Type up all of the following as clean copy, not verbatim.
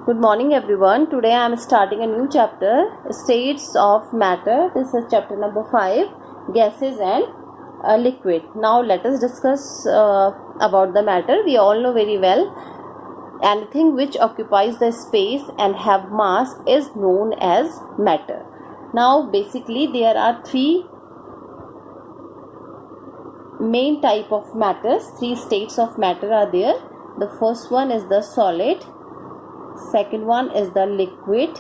Good morning everyone. Today I am starting a new chapter, States of Matter. This is chapter number 5, Gases and Liquid. Now let us discuss about the matter. We all know very well anything which occupies the space and have mass is known as matter. Now basically there are three main type of matters, three states of matter are there. The first one is the solid, second one is the liquid,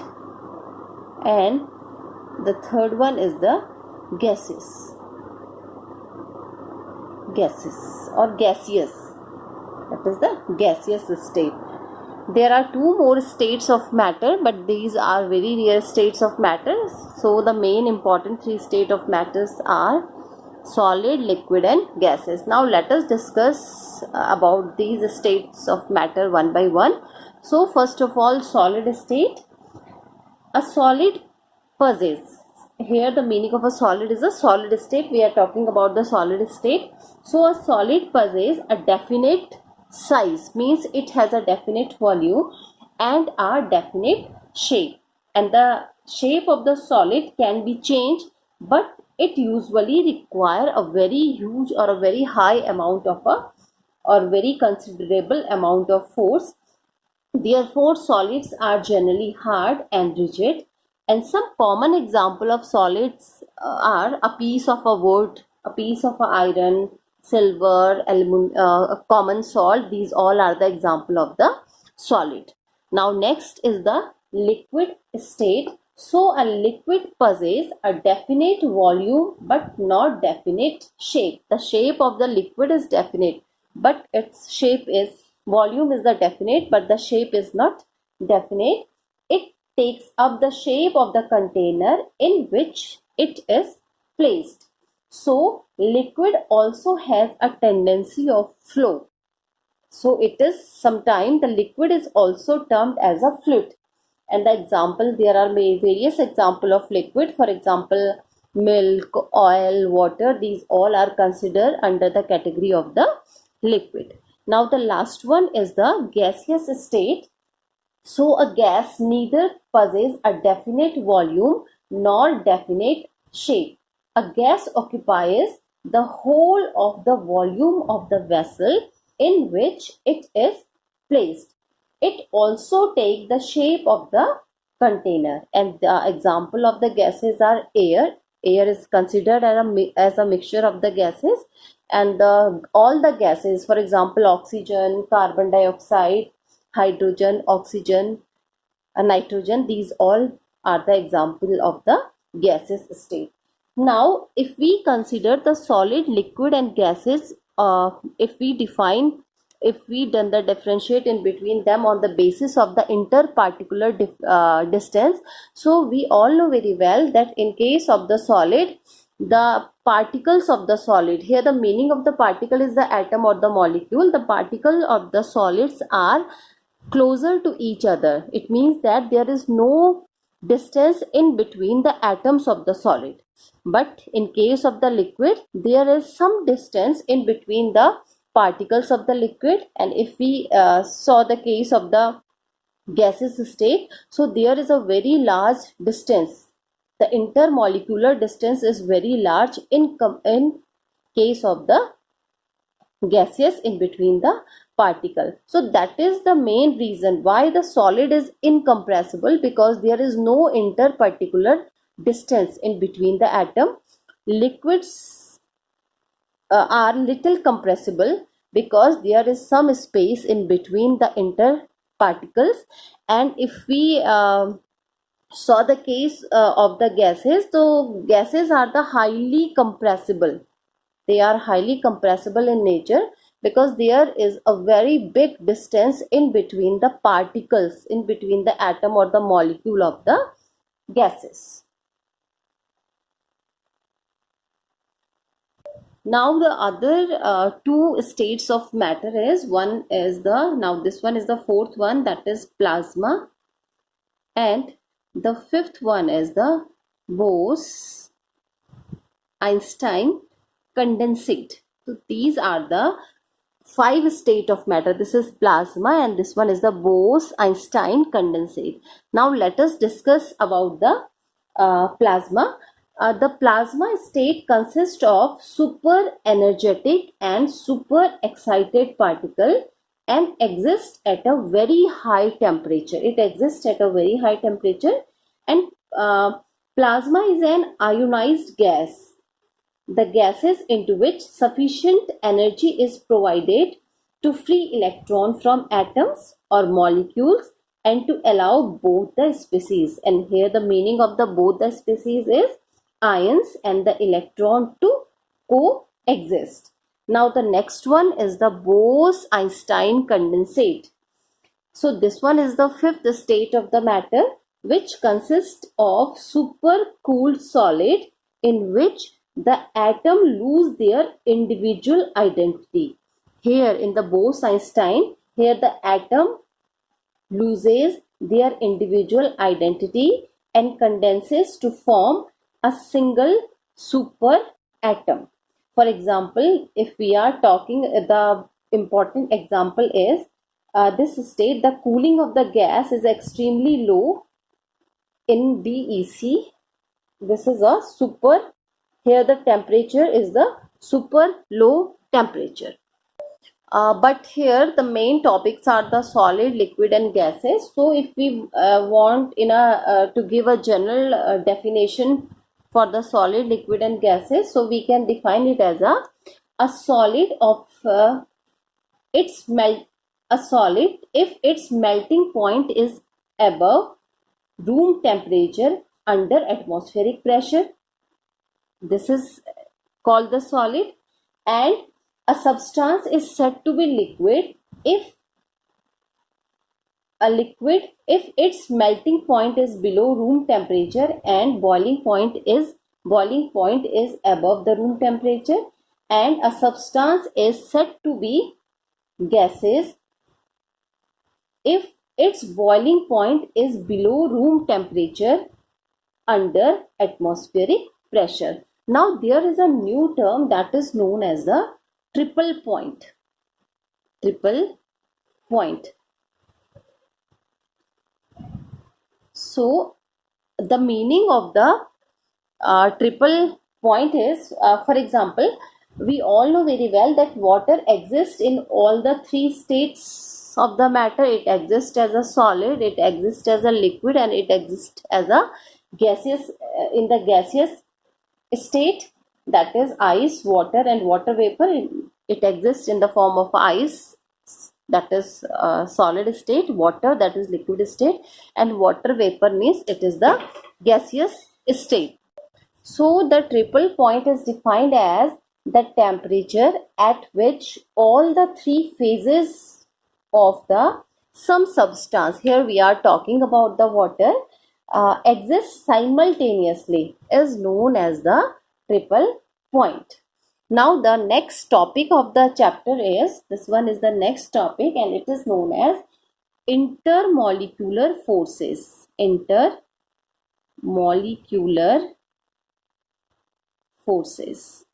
and the third one is the gases or gaseous. That is the gaseous state. There are two more states of matter, but these are very rare states of matter. So the main important three states of matters are solid, liquid and gases. Now let us discuss about these states of matter one by one. So first of all, solid state. A solid possesses. Here the meaning of a solid is a solid state. We are talking about the solid state. So a solid possesses a definite size, means it has a definite volume and a definite shape. And the shape of the solid can be changed, but it usually require a very huge or a very high amount of or very considerable amount of force. Therefore, solids are generally hard and rigid, and some common example of solids are a piece of a wood, a piece of a iron, silver, common salt. These all are the example of the solid. Now next is the liquid state. So a liquid possesses a definite volume but not definite shape. The shape of the liquid is definite, but its shape is, volume is the definite but the shape is not definite. It takes up the shape of the container in which it is placed. So liquid also has a tendency of flow. So it is, sometimes the liquid is also termed as a fluid. And the example, there are various example of liquid. For example, milk, oil, water, these all are considered under the category of the liquid. Now the last one is the gaseous state. So a gas neither possesses a definite volume nor definite shape. A gas occupies the whole of the volume of the vessel in which it is placed. It also takes the shape of the container, and the example of the gases are air. Air is considered as a mixture of the gases, and all the gases, for example, oxygen, carbon dioxide, hydrogen, oxygen, nitrogen, these all are the example of the gaseous state. Now, if we consider the solid, liquid and gases, if we done the differentiate in between them on the basis of the interparticular distance. So we all know very well that in case of the solid, the particles of the solid, here the meaning of the particle is the atom or the molecule. The particle of the solids are closer to each other. It means that there is no distance in between the atoms of the solid. But in case of the liquid, there is some distance in between the particles of the liquid. And if we saw the case of the gaseous state, so there is a very large distance. The intermolecular distance is very large in case of the gaseous in between the particle. So that is the main reason why the solid is incompressible, because there is no interparticular distance in between the atom. Liquids are little compressible because there is some space in between the interparticles. And if we saw the case of the gases, so gases are the highly compressible. They are highly compressible in nature because there is a very big distance in between the particles, in between the atom or the molecule of the gases. Now the other two states of matter is, one is the, now this one is the fourth one, that is plasma, and the fifth one is the Bose-Einstein condensate. So these are the five state of matter. This is plasma and this one is the Bose-Einstein condensate. Now let us discuss about the plasma. The plasma state consists of super energetic and super excited particle and exists at a very high temperature. It exists at a very high temperature, and plasma is an ionized gas. The gases into which sufficient energy is provided to free electron from atoms or molecules and to allow both the species. And here the meaning of the both the species is ions and the electron to coexist. Now the next one is the Bose-Einstein condensate. So this one is the fifth state of the matter, which consists of supercooled solid in which the atom lose their individual identity. Here in the Bose-Einstein, here the atom loses their individual identity and condenses to form a single super atom. For example, if we are talking, the important example is this state, the cooling of the gas is extremely low in DEC. This is a super, here the temperature is the super low temperature. But here the main topics are the solid, liquid and gases. So if we want to give a general definition for the solid, liquid and gases, so we can define it as a solid of a solid if its melting point is above room temperature under atmospheric pressure. This is called the solid. And a substance is said to be liquid if its melting point is below room temperature and boiling point is above the room temperature. And a substance is said to be gaseous if its boiling point is below room temperature under atmospheric pressure. Now there is a new term that is known as the triple point. Triple point. So the meaning of the triple point is, for example, we all know very well that water exists in all the three states of the matter. It exists as a solid, it exists as a liquid, and it exists as a gaseous, in the gaseous state, that is ice, water and water vapor. It exists in the form of ice, that is solid state, water, that is liquid state, and water vapor means it is the gaseous state. So the triple point is defined as the temperature at which all the three phases of the some substance, here we are talking about the water, exists simultaneously is known as the triple point. Now the next topic of the chapter is, this one is the next topic, and it is known as intermolecular forces. Intermolecular forces.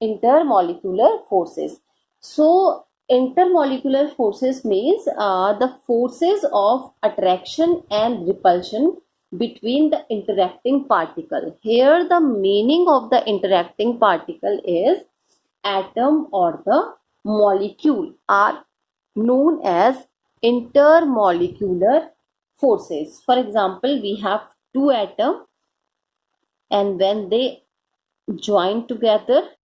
Intermolecular forces. So intermolecular forces means the forces of attraction and repulsion between the interacting particle. Here the meaning of the interacting particle is atom or the molecule are known as intermolecular forces. For example, we have two atoms, and when they join together,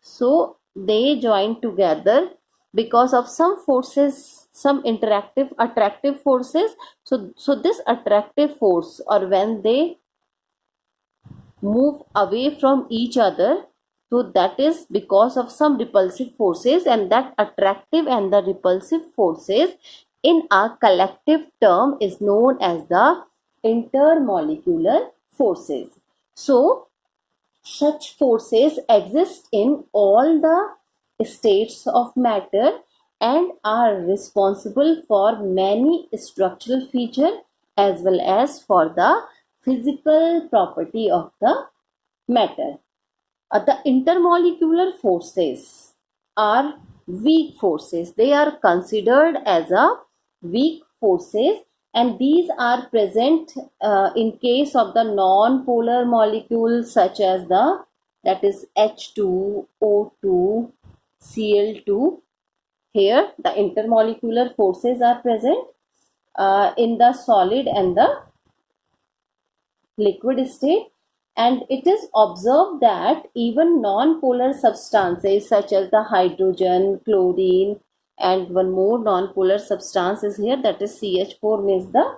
so they join together because of some forces, some attractive forces. So this attractive force, or when they move away from each other, so that is because of some repulsive forces, and that attractive and the repulsive forces in a collective term is known as the intermolecular forces. So such forces exist in all the states of matter and are responsible for many structural features as well as for the physical property of the matter. The intermolecular forces are weak forces. They are considered as a weak forces, and these are present in case of the non-polar molecules such as the, that is H2, O2, Cl2. Here the intermolecular forces are present in the solid and the liquid state, and it is observed that even non-polar substances such as the hydrogen, chlorine, and one more non-polar substance is here, that is CH4, means the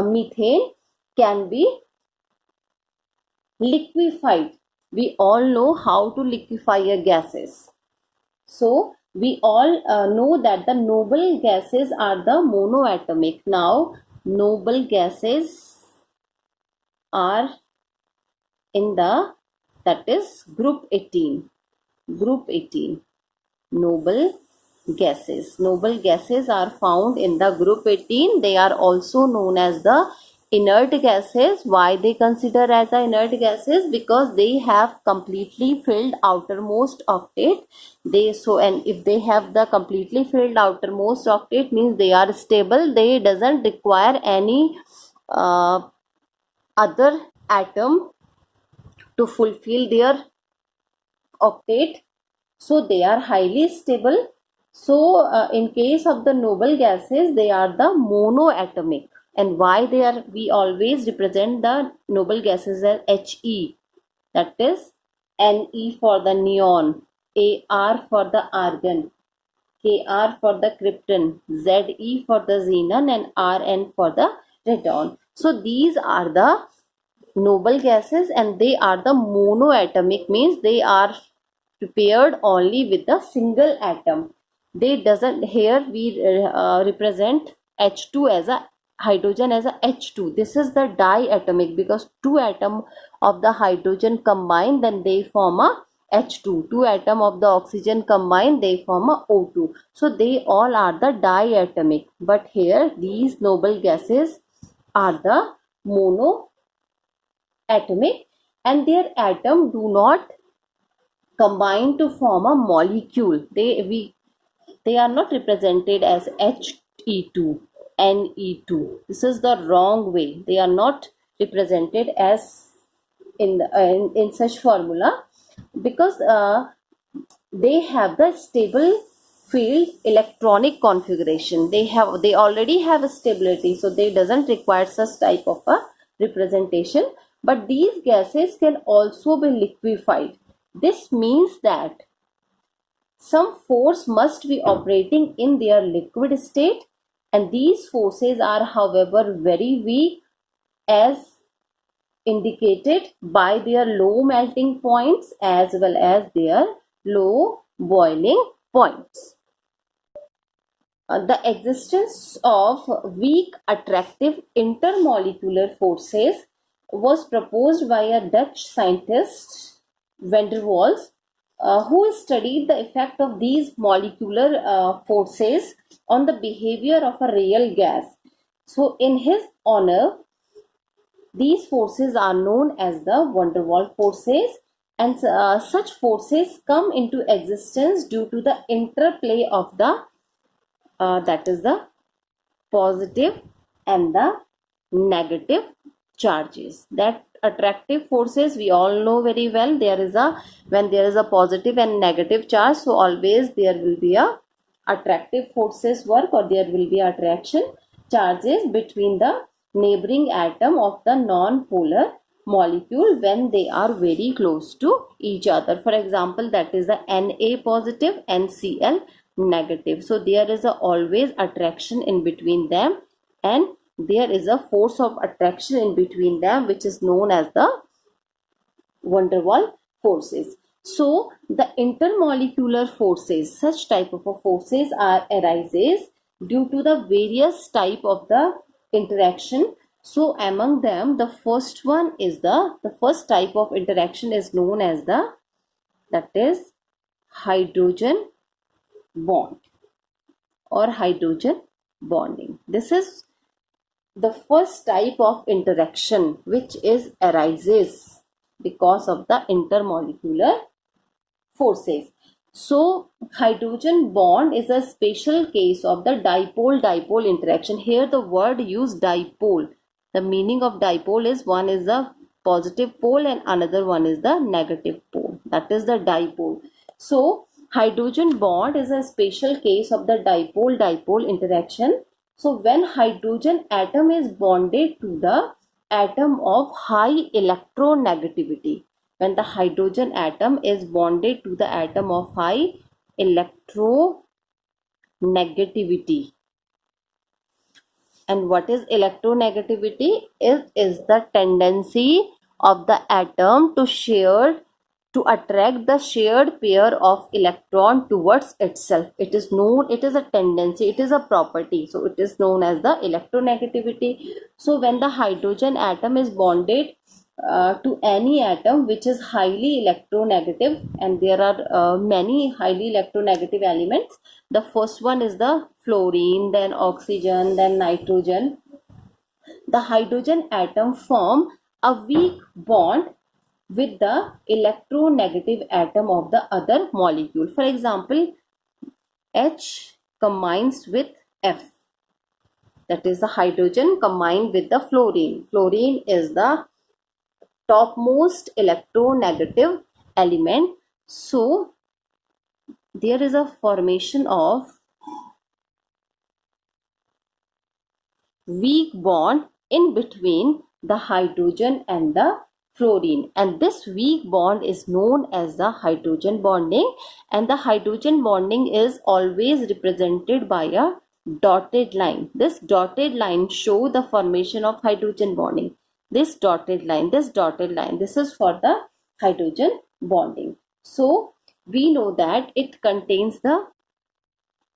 methane, can be liquefied. We all know how to liquefy a gases. So we all know that the noble gases are the monoatomic. Now noble gases are in the, that is group 18. Group 18, noble gases. Noble gases are found in the group 18. They are also known as the inert gases. Why they consider as the inert gases? Because they have completely filled outermost octet. And if they have the completely filled outermost octet, means they are stable. They doesn't require any other atom to fulfill their octet, so they are highly stable. So in case of the noble gases, they are the monoatomic. And why they are, we always represent the noble gases as He, that is Ne for the neon, Ar for the argon, Kr for the krypton, Ze for the xenon, and Rn for the radon. So these are the noble gases, and they are the monoatomic, means they are prepared only with a single atom. They doesn't, here we represent H2 as a hydrogen as a H2. This is the diatomic, because two atom of the hydrogen combine, then they form a H2. Two atom of the oxygen combine, they form a O2. So they all are the diatomic. But here these noble gases are the monoatomic, and their atom do not combine to form a molecule. They are not represented as He2, Ne2. This is the wrong way. They are not represented as in such formula, because they have the stable field electronic configuration. They already have a stability, so they doesn't require such type of a representation. But these gases can also be liquefied. This means that some force must be operating in their liquid state, and these forces are however very weak, as indicated by their low melting points as well as their low boiling points. The existence of weak attractive intermolecular forces was proposed by a Dutch scientist, van der Waals, who studied the effect of these molecular forces on the behavior of a real gas. So in his honor, these forces are known as the van der Waals forces, and such forces come into existence due to the interplay of the that is the positive and the negative charges. That attractive forces we all know very well. When there is a positive and negative charge, so always there will be a attractive forces work, or there will be attraction charges between the neighboring atom of the non-polar molecule when they are very close to each other. For example, that is the Na positive, NCl negative. So there is always attraction in between them, and there is a force of attraction in between them, which is known as the van der Waals forces. So the intermolecular forces, such type of forces arises due to the various type of the interaction. So among them, the first one is the first type of interaction is known as that is hydrogen bond or hydrogen bonding. This is the first type of interaction which arises because of the intermolecular forces. So hydrogen bond is a special case of the dipole-dipole interaction. Here the word used dipole. The meaning of dipole is one is the positive pole and another one is the negative pole. That is the dipole. So hydrogen bond is a special case of the dipole-dipole interaction. So when hydrogen atom is bonded to the atom of high electronegativity, when the hydrogen atom is bonded to the atom of high electronegativity. And what is electronegativity? Is the tendency of the atom to attract the shared pair of electron towards itself. It is a tendency, it is a property. So it is known as the electronegativity. So when the hydrogen atom is bonded to any atom which is highly electronegative, and there are many highly electronegative elements. The first one is the fluorine, then oxygen, then nitrogen. The hydrogen atom form a weak bond with the electronegative atom of the other molecule. For example, H combines with F. That is the hydrogen combined with the fluorine. Fluorine is the topmost electronegative element. So there is a formation of weak bond in between the hydrogen and the fluorine, and this weak bond is known as the hydrogen bonding, and the hydrogen bonding is always represented by a dotted line. This dotted line show the formation of hydrogen bonding. This dotted line, this is for the hydrogen bonding. So we know that it contains the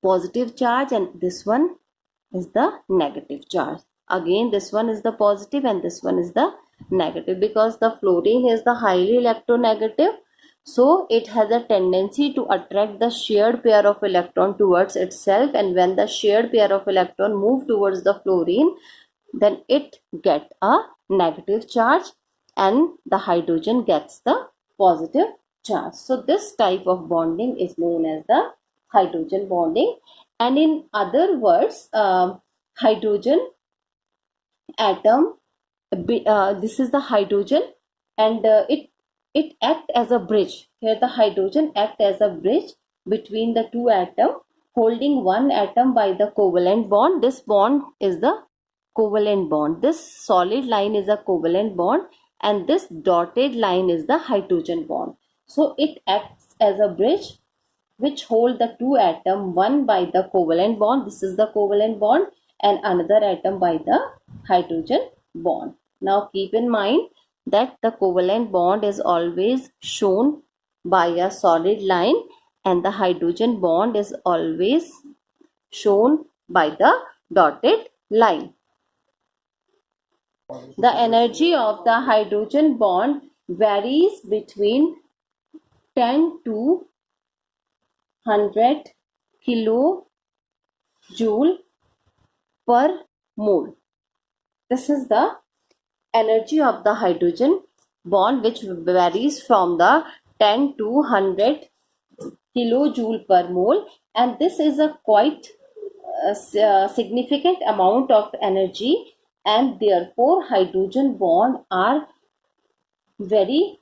positive charge and this one is the negative charge. Again, this one is the positive and this one is the negative, because the fluorine is the highly electronegative. So it has a tendency to attract the shared pair of electron towards itself, and when the shared pair of electron move towards the fluorine, then it gets a negative charge and the hydrogen gets the positive charge. So this type of bonding is known as the hydrogen bonding. And in other words, hydrogen atom, this is the hydrogen, and it acts as a bridge. Here the hydrogen acts as a bridge between the two atoms, holding one atom by the covalent bond. This bond is the covalent bond. This solid line is a covalent bond and this dotted line is the hydrogen bond. So it acts as a bridge which hold the two atoms, one by the covalent bond, this is the covalent bond, and another atom by the hydrogen bond. Now keep in mind that the covalent bond is always shown by a solid line and the hydrogen bond is always shown by the dotted line. The energy of the hydrogen bond varies between 10 to 100 kilojoule per mole. This is the energy of the hydrogen bond, which varies from the 10 to 100 kilojoule per mole, and this is a quite significant amount of energy, and therefore hydrogen bond are very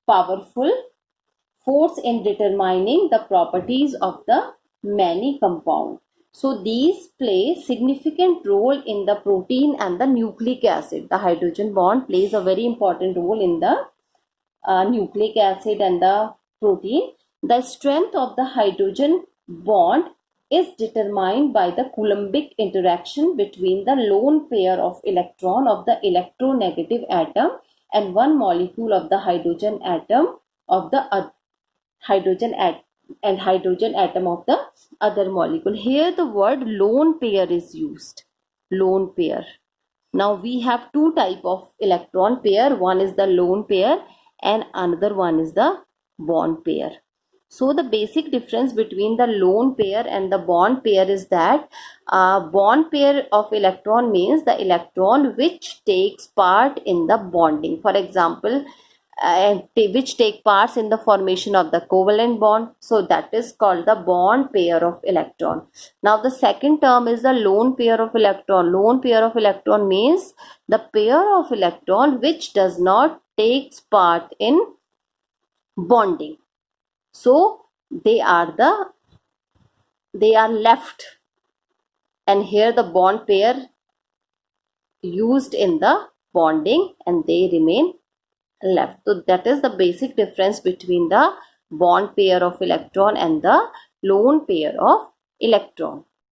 powerful force in determining the properties of the many compound. So these play significant role in the protein and the nucleic acid. The hydrogen bond plays a very important role in the nucleic acid and the protein. The strength of the hydrogen bond is determined by the Coulombic interaction between the lone pair of electron of the electronegative atom and one molecule of the hydrogen atom of the hydrogen atom of the other molecule. Here the word lone pair is used. Lone pair. Now we have two type of electron pair. One is the lone pair and another one is the bond pair. So the basic difference between the lone pair and the bond pair is that bond pair of electron means the electron which takes part in the bonding. For example, which take parts in the formation of the covalent bond. So that is called the bond pair of electron. Now the second term is the lone pair of electron. Lone pair of electron means the pair of electron which does not takes part in bonding. So they are left, and here the bond pair used in the bonding, and they remain left. So that is the basic difference between the bond pair of electron and the lone pair of electron.